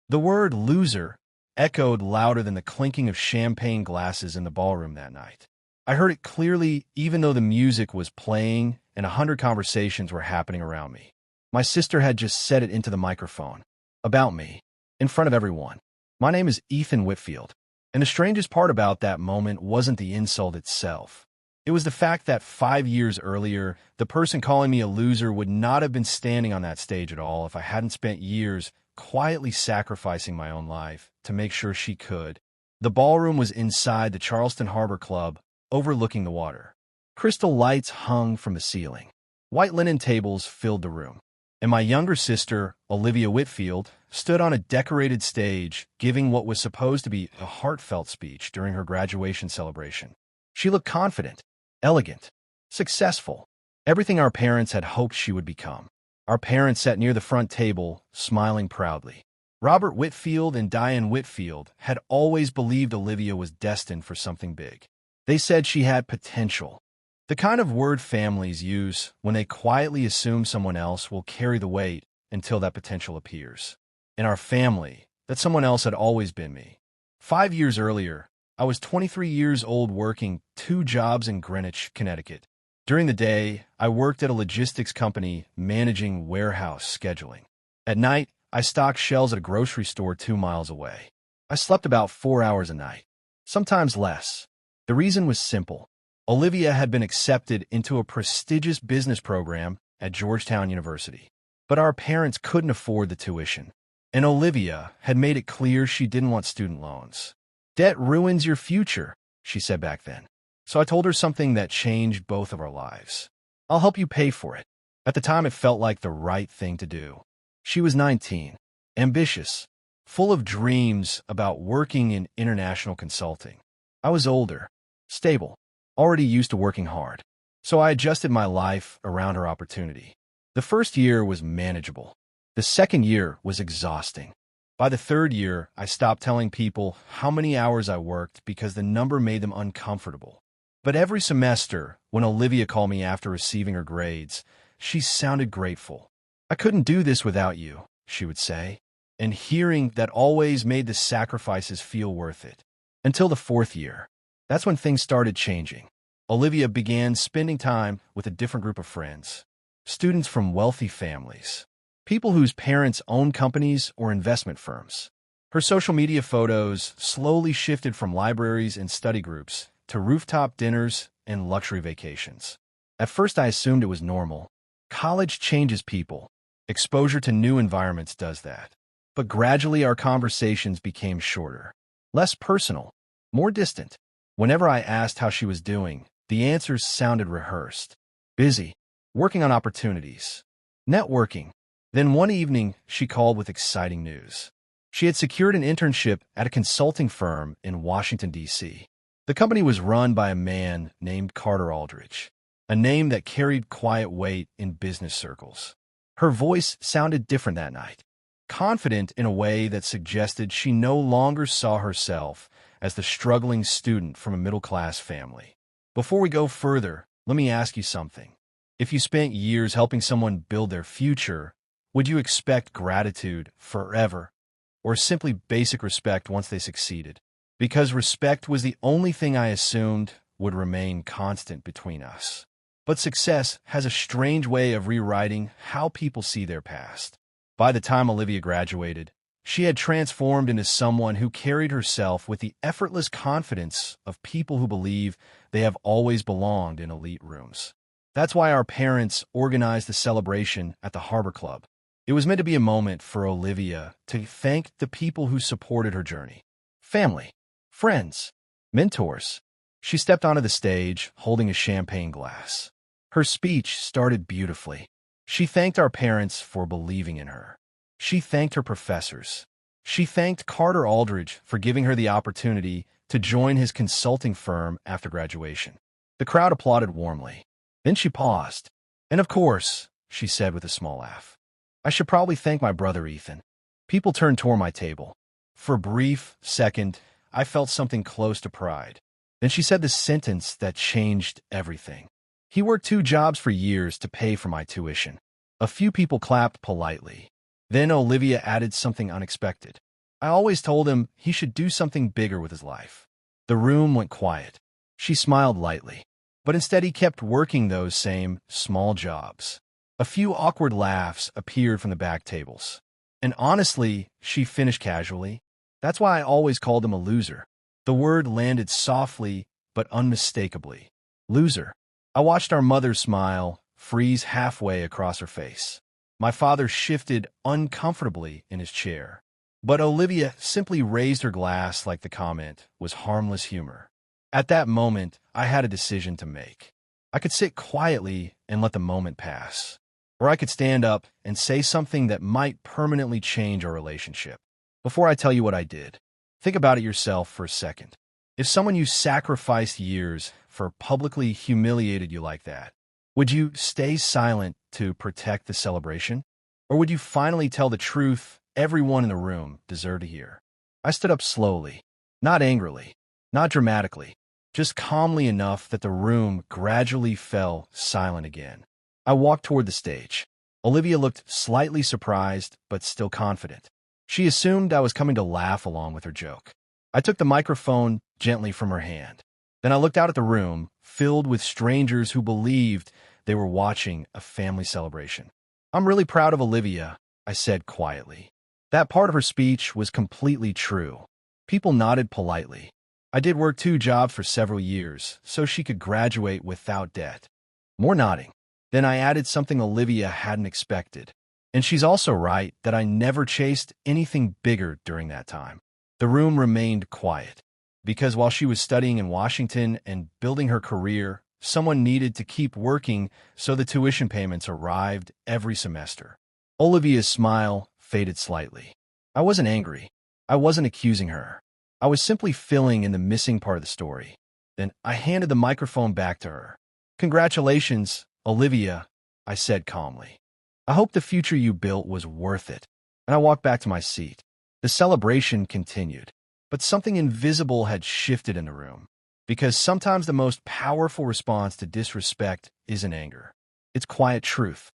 The word loser echoed louder than the clinking of champagne glasses in the ballroom that night. I heard it clearly even though the music was playing and 100 conversations were happening around me. My sister had just said it into the microphone. About me. In front of everyone. My name is Ethan Whitfield. And the strangest part about that moment wasn't the insult itself. It was the fact that 5 years earlier, the person calling me a loser would not have been standing on that stage at all if I hadn't spent years quietly sacrificing my own life to make sure she could. The ballroom was inside the Charleston Harbor Club, overlooking the water. Crystal lights hung from the ceiling. White linen tables filled the room. And my younger sister, Olivia Whitfield, stood on a decorated stage giving what was supposed to be a heartfelt speech during her graduation celebration. She looked confident, elegant, successful, everything our parents had hoped she would become. Our parents sat near the front table, smiling proudly. Robert Whitfield and Diane Whitfield had always believed Olivia was destined for something big. They said she had potential. The kind of word families use when they quietly assume someone else will carry the weight until that potential appears. In our family, that someone else had always been me. 5 years earlier, I was 23 years old working 2 jobs in Greenwich, Connecticut. During the day, I worked at a logistics company managing warehouse scheduling. At night, I stocked shelves at a grocery store 2 miles away. I slept about 4 hours a night, sometimes less. The reason was simple. Olivia had been accepted into a prestigious business program at Georgetown University. But our parents couldn't afford the tuition. And Olivia had made it clear she didn't want student loans. Debt ruins your future, she said back then. So I told her something that changed both of our lives. I'll help you pay for it. At the time, it felt like the right thing to do. She was 19, ambitious, full of dreams about working in international consulting. I was older, stable, already used to working hard. So I adjusted my life around her opportunity. The first year was manageable. The second year was exhausting. By the third year, I stopped telling people how many hours I worked because the number made them uncomfortable. But every semester, when Olivia called me after receiving her grades, she sounded grateful. I couldn't do this without you, she would say, and hearing that always made the sacrifices feel worth it. Until the fourth year. That's when things started changing. Olivia began spending time with a different group of friends. Students from wealthy families. People whose parents owned companies or investment firms. Her social media photos slowly shifted from libraries and study groups to rooftop dinners and luxury vacations. At first, I assumed it was normal. College changes people. Exposure to new environments does that. But gradually, our conversations became shorter, less personal, more distant. Whenever I asked how she was doing, the answers sounded rehearsed. Busy, working on opportunities, networking. Then one evening, she called with exciting news. She had secured an internship at a consulting firm in Washington, D.C. The company was run by a man named Carter Aldrich, a name that carried quiet weight in business circles. Her voice sounded different that night, confident in a way that suggested she no longer saw herself as the struggling student from a middle-class family. Before we go further, let me ask you something. If you spent years helping someone build their future, would you expect gratitude forever, or simply basic respect once they succeeded? Because respect was the only thing I assumed would remain constant between us. But success has a strange way of rewriting how people see their past. By the time Olivia graduated, she had transformed into someone who carried herself with the effortless confidence of people who believe they have always belonged in elite rooms. That's why our parents organized the celebration at the Harbor Club. It was meant to be a moment for Olivia to thank the people who supported her journey. Family, friends, mentors. She stepped onto the stage holding a champagne glass. Her speech started beautifully. She thanked our parents for believing in her. She thanked her professors. She thanked Carter Aldrich for giving her the opportunity to join his consulting firm after graduation. The crowd applauded warmly. Then she paused. And of course, she said with a small laugh, I should probably thank my brother Ethan. People turned toward my table. For a brief second, I felt something close to pride. Then she said the sentence that changed everything. He worked 2 jobs for years to pay for my tuition. A few people clapped politely. Then Olivia added something unexpected. I always told him he should do something bigger with his life. The room went quiet. She smiled lightly, but instead he kept working those same small jobs. A few awkward laughs appeared from the back tables. And honestly, she finished casually. That's why I always called him a loser. The word landed softly but unmistakably. Loser. I watched our mother smile freeze halfway across her face. My father shifted uncomfortably in his chair. But Olivia simply raised her glass like the comment was harmless humor. At that moment, I had a decision to make. I could sit quietly and let the moment pass, or I could stand up and say something that might permanently change our relationship. Before I tell you what I did, think about it yourself for a second. If someone you sacrificed years for publicly humiliated you like that, would you stay silent to protect the celebration? Or would you finally tell the truth everyone in the room deserved to hear? I stood up slowly, not angrily, not dramatically, just calmly enough that the room gradually fell silent again. I walked toward the stage. Olivia looked slightly surprised, but still confident. She assumed I was coming to laugh along with her joke. I took the microphone gently from her hand. Then I looked out at the room, filled with strangers who believed they were watching a family celebration. I'm really proud of Olivia, I said quietly. That part of her speech was completely true. People nodded politely. I did work 2 jobs for several years, so she could graduate without debt. More nodding. Then I added something Olivia hadn't expected. And she's also right that I never chased anything bigger during that time. The room remained quiet, because while she was studying in Washington and building her career, someone needed to keep working so the tuition payments arrived every semester. Olivia's smile faded slightly. I wasn't angry. I wasn't accusing her. I was simply filling in the missing part of the story. Then I handed the microphone back to her. Congratulations, Olivia, I said calmly. I hope the future you built was worth it. And I walked back to my seat. The celebration continued, but something invisible had shifted in the room. Because sometimes the most powerful response to disrespect isn't anger. It's quiet truth.